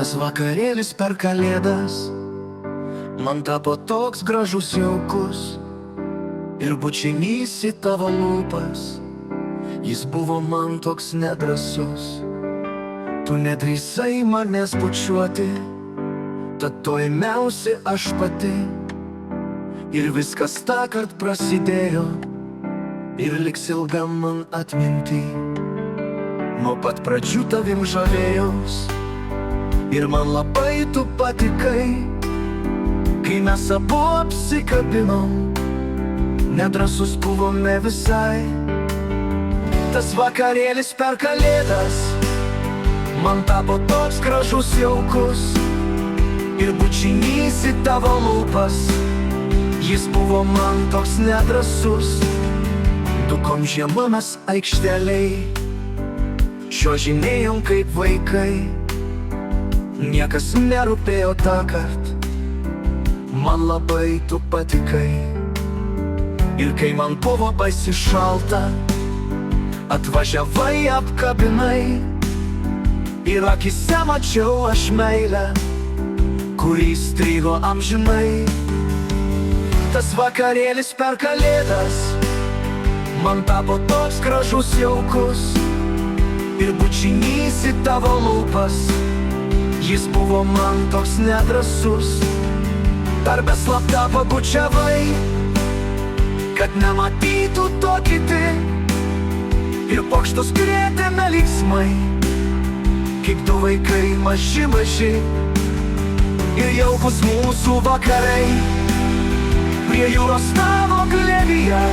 Tas vakarėlis per kalėdas man tapo toks gražus jaukus, ir bučinys į tavo lūpas, jis buvo man toks nedrąsus. Tu nedrįsai manęs bučiuoti, tad to ėmiausi aš pati. Ir viskas tąkart prasidėjo ir liks ilgam man atminty. Nuo pat pradžių tavim žavėjaus ir man labai tu patikai. Kai mes abu apsikabinom, nedrąsus buvome visai. Tas vakarėlis per kalėdas man tapo toks gražus jaukus, ir bučinys į tavo lūpas, jis buvo man toks nedrąsus. Dukom žiemą mes aikšteliai čiuožinėjom kaip vaikai. Niekas nerūpėjo tąkart, man labai tu patikai. Ir kai man buvo baisi šalta, atvažiavai apkabinai. Ir akyse mačiau aš meilę, kuri įstrigo amžinai. Tas vakarėlis per kalėdas man tapo toks gražus jaukus, ir bučinys į tavo lūpas, jis buvo man toks nedrąsus. Dar beslapta pabučiavai, kad nematytų to kiti, ir pokštus krėtėme linksmai, kaip du vaikai maži, ir jaukus mūsų vakarai prie jūros tavo glėbyje.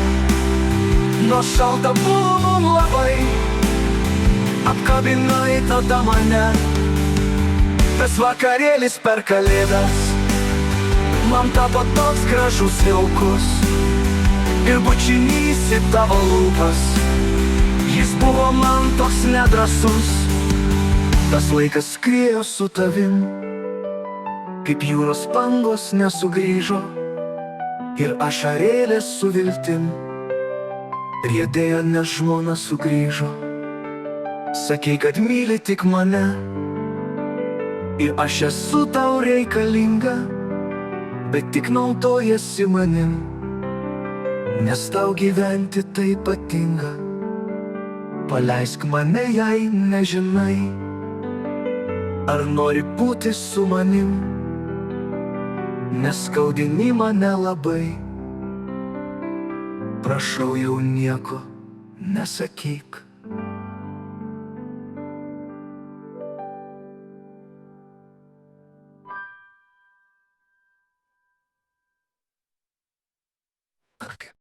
Nors šalta buvo mum labai, apkabinai tada mane. Tas vakarėlis per kalėdas man tapo toks gražus jaukus, ir bučinys į tavo lūpas, jis buvo man toks nedrąsus. Tas laikas skriejo su tavim, kaip jūros bangos nesugrįžo, ir ašarėlės su viltim riedėjo, nes žmona sugrįžo. Sakei, kad myli tik mane, ir aš esu tau reikalinga, bet tik naudojasi manim, nes tau gyventi tai patinga. Paleisk mane, jei nežinai, ar nori būti su manim, nes skaudini mane labai. Prašau, jau nieko nesakyk. Okay.